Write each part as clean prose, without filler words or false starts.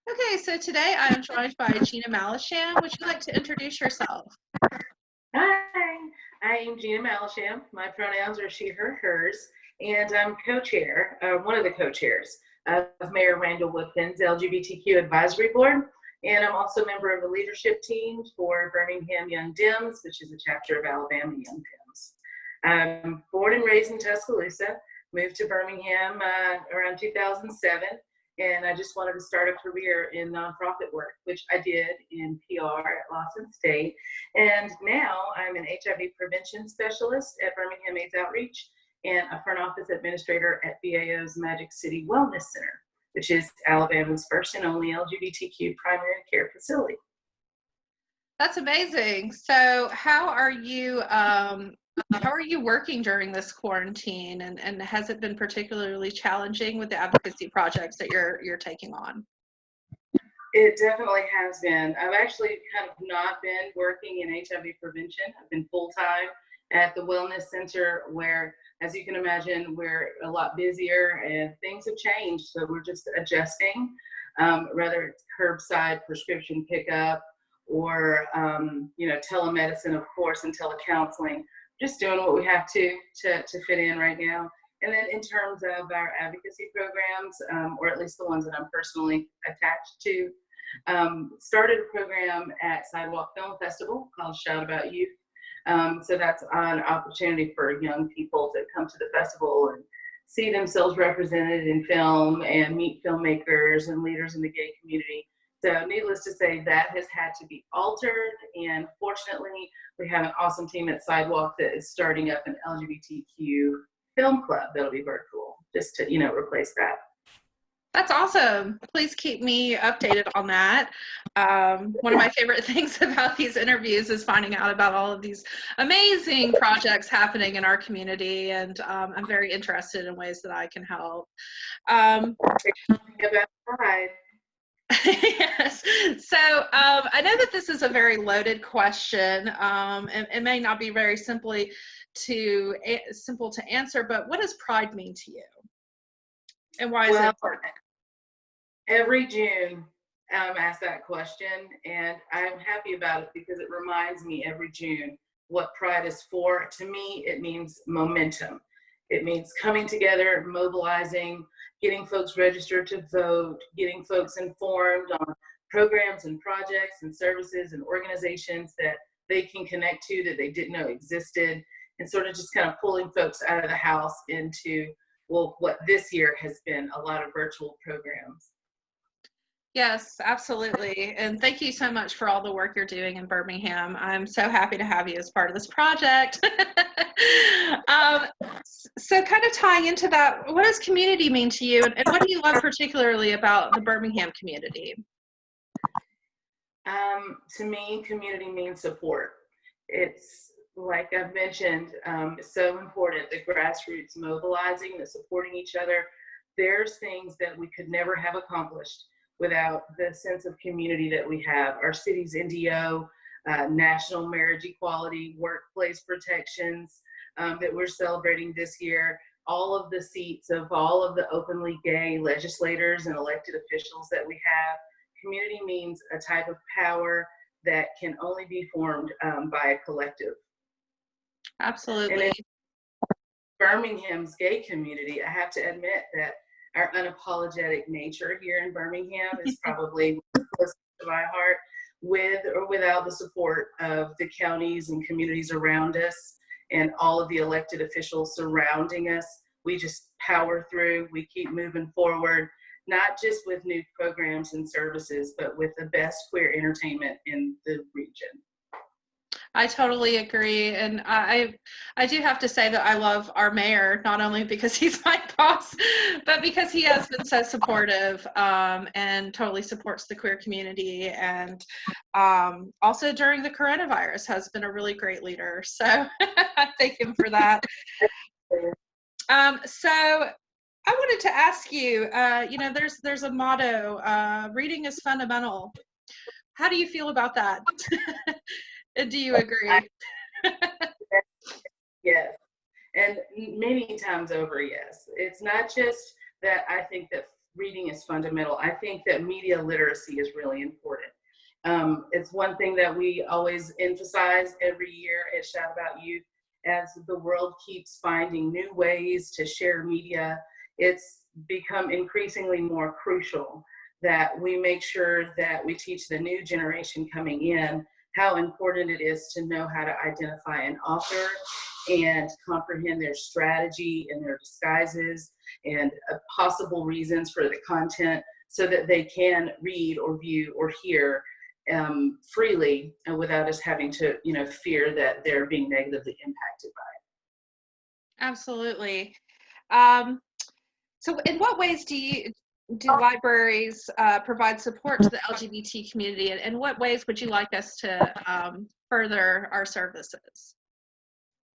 Okay, so today I am joined by Gina Mallisham. Would you like to introduce yourself? Hi, I am Gina Mallisham. My pronouns are she, her, hers, and I'm co-chair, one of the co-chairs of Mayor Randall Woodfin's LGBTQ Advisory Board, and I'm also a member of the leadership team for Birmingham Young Dems, which is a chapter of Alabama Young Dems. I'm born and raised in Tuscaloosa, moved to Birmingham around 2007, and I just wanted to start a career in nonprofit work, which I did in PR at Lawson State. And now I'm an HIV Prevention Specialist at Birmingham AIDS Outreach and a front office administrator at BAO's Magic City Wellness Center, which is Alabama's first and only LGBTQ primary care facility. That's amazing. So how are you working during this quarantine, and has it been particularly challenging with the advocacy projects that you're taking on? It definitely has been. I've actually kind of not been working in HIV prevention. I've been full-time at the Wellness Center where, as you can imagine, we're a lot busier and things have changed. So we're just adjusting, whether it's curbside prescription pickup or, telemedicine, of course, and telecounseling. Just doing what we have to fit in right now. And then in terms of our advocacy programs, or at least the ones that I'm personally attached to, started a program at Sidewalk Film Festival called Shout About Youth. So that's an opportunity for young people to come to the festival and see themselves represented in film and meet filmmakers and leaders in the gay community. So needless to say, that has had to be altered. And fortunately, we have an awesome team at Sidewalk that is starting up an LGBTQ film club that'll be virtual, just to, replace that. That's awesome. Please keep me updated on that. One of my favorite things about these interviews is finding out about all of these amazing projects happening in our community, and I'm very interested in ways that I can help. Yes. So I know that this is a very loaded question, and it may not be very simple to answer, but what does pride mean to you? And why is it important? Every June, I'm asked that question, and I'm happy about it because it reminds me every June what pride is for. To me, it means momentum. It means coming together, mobilizing, getting folks registered to vote, getting folks informed on programs and projects and services and organizations that they can connect to that they didn't know existed, and sort of just kind of pulling folks out of the house into, well, what this year has been a lot of virtual programs. Yes, absolutely. And thank you so much for all the work you're doing in Birmingham. I'm so happy to have you as part of this project. So kind of tying into that, what does community mean to you? And what do you love particularly about the Birmingham community? To me, community means support. It's, like I've mentioned, so important, the grassroots mobilizing, the supporting each other. There's things that we could never have accomplished without the sense of community that we have. Our city's NDO, national marriage equality, workplace protections that we're celebrating this year, all of the seats of all of the openly gay legislators and elected officials that we have. Community means a type of power that can only be formed by a collective. Absolutely. And in Birmingham's gay community, I have to admit that our unapologetic nature here in Birmingham is probably close to my heart, with or without the support of the counties and communities around us and all of the elected officials surrounding us. We just power through, we keep moving forward, not just with new programs and services, but with the best queer entertainment in the region. I totally agree. And I do have to say that I love our mayor, not only because he's my boss, but because he has been so supportive and totally supports the queer community. And also during the coronavirus has been a really great leader. So I thank him for that. So I wanted to ask you, there's a motto, reading is fundamental. How do you feel about that? Do you agree? Yes, and many times over, yes. It's not just that I think that reading is fundamental. I think that media literacy is really important. It's one thing that we always emphasize every year at Shout About Youth. As the world keeps finding new ways to share media, it's become increasingly more crucial that we make sure that we teach the new generation coming in how important it is to know how to identify an author and comprehend their strategy and their disguises and possible reasons for the content, so that they can read or view or hear freely and without us having to, fear that they're being negatively impacted by it. Absolutely. So in what ways do libraries provide support to the LGBT community, and in what ways would you like us to further our services?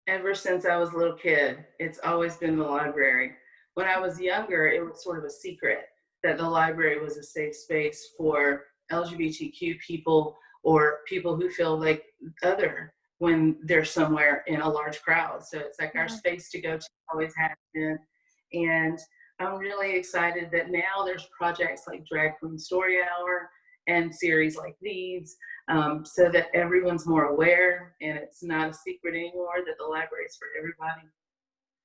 Ever since I was a little kid, it's always been the library. When I was younger, it was sort of a secret that the library was a safe space for LGBTQ people or people who feel like other when they're somewhere in a large crowd. So it's like our space to go to, always has been. And I'm really excited that now there's projects like Drag Queen Story Hour and series like these, so that everyone's more aware and it's not a secret anymore that the library is for everybody.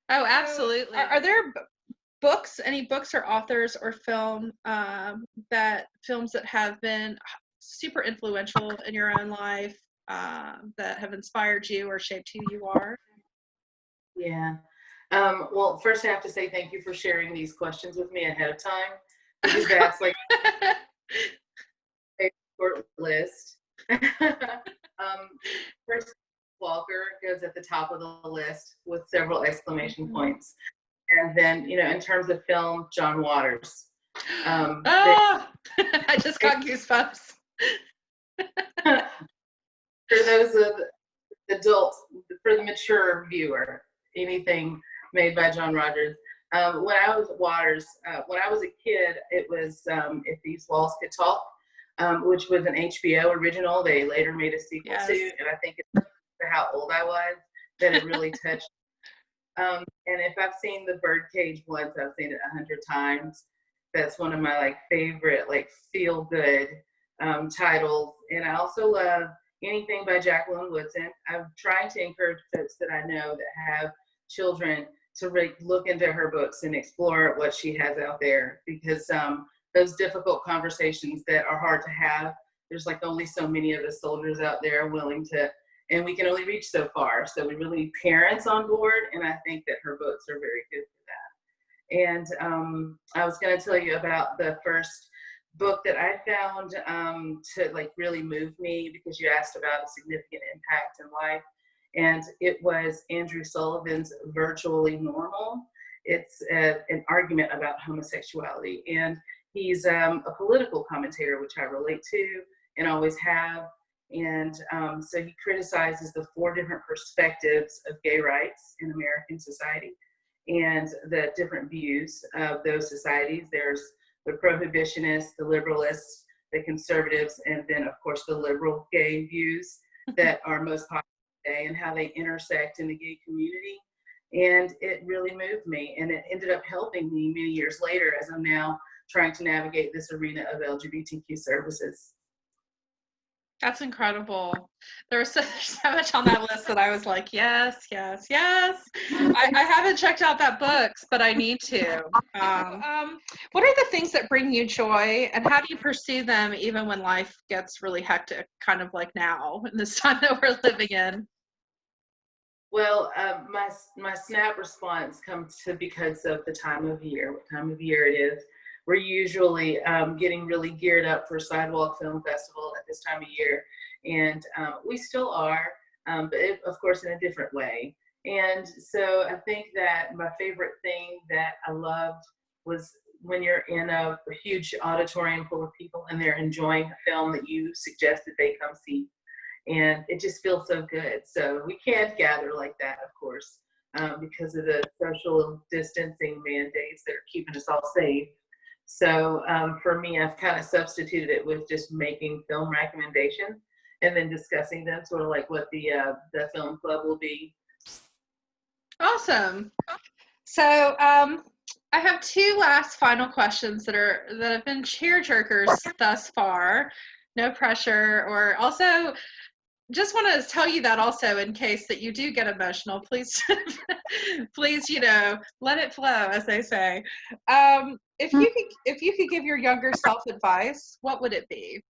Oh, absolutely. Are there any books or authors or films that have been super influential in your own life, that have inspired you or shaped who you are? Yeah. Well, first I have to say thank you for sharing these questions with me ahead of time, because that's like a short list. First, Walker goes at the top of the list with several exclamation points. And then, in terms of film, John Waters. I just got goosebumps. For those of adults, for the mature viewer, anything made by John Rogers. When I was a kid, it was If These Walls Could Talk, which was an HBO original. They later made a sequel to, and I think it's how old I was that it really touched. And if I've seen The Birdcage once, I've seen it 100 times. That's one of my favorite feel good titles. And I also love anything by Jacqueline Woodson. I'm trying to encourage folks that I know that have children to look into her books and explore what she has out there, because those difficult conversations that are hard to have, there's only so many of us soldiers out there willing to, and we can only reach so far. So we really need parents on board, and I think that her books are very good for that. And I was going to tell you about the first book that I found to really move me, because you asked about a significant impact in life. And it was Andrew Sullivan's Virtually Normal. It's an argument about homosexuality. And he's a political commentator, which I relate to and always have. And so he criticizes the 4 different perspectives of gay rights in American society and the different views of those societies. There's the prohibitionists, the liberalists, the conservatives, and then, of course, the liberal gay views that are most popular today, and how they intersect in the gay community. And it really moved me, and it ended up helping me many years later as I'm now trying to navigate this arena of LGBTQ services. That's incredible. There was so much on that list that I was like, yes, yes, yes. I haven't checked out that books, but I need to. What are the things that bring you joy, and how do you pursue them even when life gets really hectic, kind of like now in this time that we're living in? Well, my snap response comes to because of the time of year, what time of year it is. We're usually getting really geared up for Sidewalk Film Festival at this time of year. And we still are, but of course in a different way. And so I think that my favorite thing that I loved was when you're in a huge auditorium full of people and they're enjoying a film that you suggested they come see. And it just feels so good. So we can't gather like that, of course, because of the social distancing mandates that are keeping us all safe. So for me, I've kind of substituted it with just making film recommendations and then discussing them, sort of like what the film club will be. Awesome. So I have two last final questions that have been cheer jerkers thus far. No pressure, or also just want to tell you that also in case that you do get emotional, please, please, let it flow, as they say. If you could give your younger self advice, what would it be?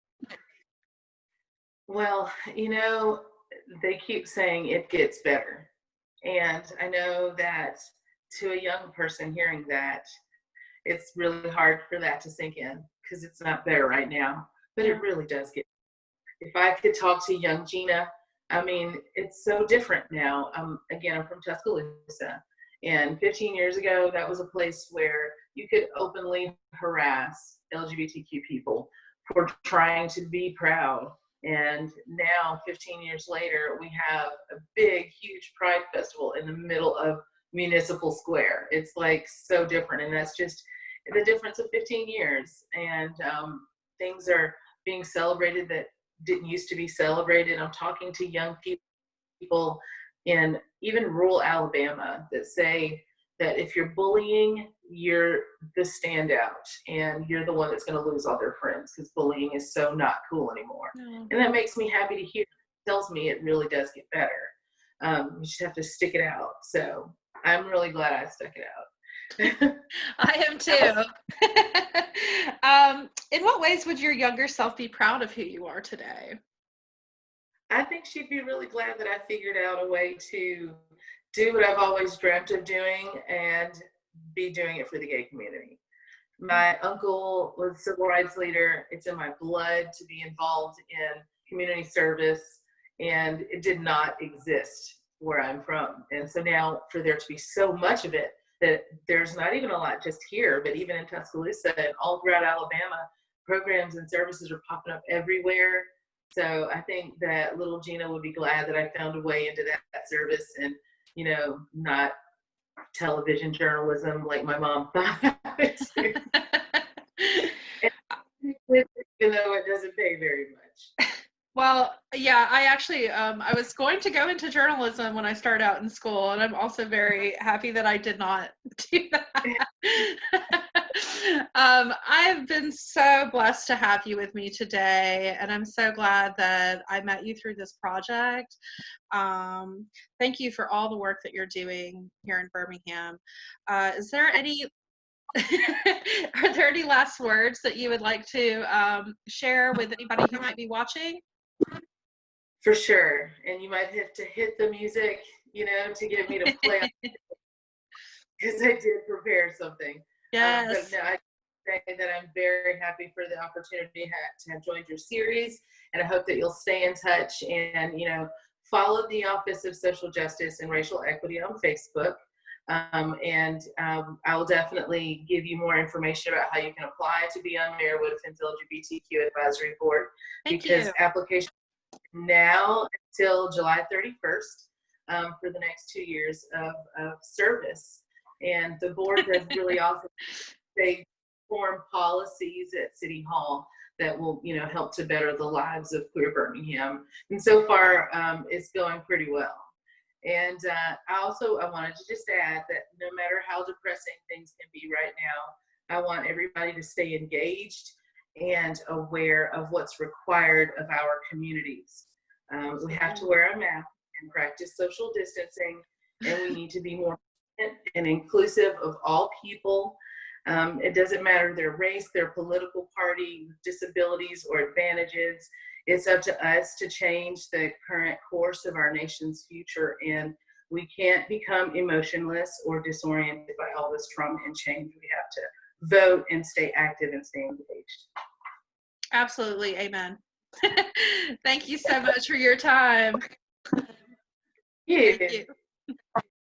Well, they keep saying it gets better. And I know that to a young person hearing that, it's really hard for that to sink in because it's not better right now, but it really does get. If I could talk to young Gina, I mean, it's so different now. Again, I'm from Tuscaloosa, and 15 years ago, that was a place where you could openly harass LGBTQ people for trying to be proud. And now, 15 years later, we have a big, huge pride festival in the middle of Municipal Square. It's like so different, and that's just the difference of 15 years. And things are being celebrated that didn't used to be celebrated. I'm talking to young people in even rural Alabama that say that if you're bullying, you're the standout and you're the one that's going to lose all their friends because bullying is so not cool anymore. No. And that makes me happy to hear. It tells me it really does get better. You just have to stick it out. So I'm really glad I stuck it out. I am too. In what ways would your younger self be proud of who you are today? I think she'd be really glad that I figured out a way to do what I've always dreamt of doing and be doing it for the gay community. My uncle was a civil rights leader. It's in my blood to be involved in community service, and it did not exist where I'm from. And so now for there to be so much of it, that there's not even a lot just here, but even in Tuscaloosa and all throughout Alabama, programs and services are popping up everywhere. So I think that little Gina would be glad that I found a way into that service and, not television journalism like my mom thought I would do. Even though it doesn't pay very much. Well, yeah, I actually, I was going to go into journalism when I started out in school, and I'm also very happy that I did not do that. I've been so blessed to have you with me today, and I'm so glad that I met you through this project. Thank you for all the work that you're doing here in Birmingham. Is there any Are there any last words that you would like to share with anybody who might be watching? For sure. And you might have to hit the music, to get me to play because I did prepare something. Yes. But no, I say that I'm very happy for the opportunity to have joined your series, and I hope that you'll stay in touch and, follow the Office of Social Justice and Racial Equity on Facebook. I will definitely give you more information about how you can apply to be on Mayor Woodfin's LGBTQ Advisory Board. Thank because you. Application now until July 31st for the next 2 years of service. And the board does really awesome. They form policies at City Hall that will, help to better the lives of queer Birmingham. And so far, it's going pretty well. And I wanted to just add that no matter how depressing things can be right now, I want everybody to stay engaged and aware of what's required of our communities. We have to wear a mask and practice social distancing, and we need to be more and inclusive of all people. It doesn't matter their race, their political party, disabilities, or advantages. It's up to us to change the current course of our nation's future, and we can't become emotionless or disoriented by all this trauma and change. We have to vote and stay active and stay engaged. Absolutely. Amen. Thank you so much for your time. Thank you.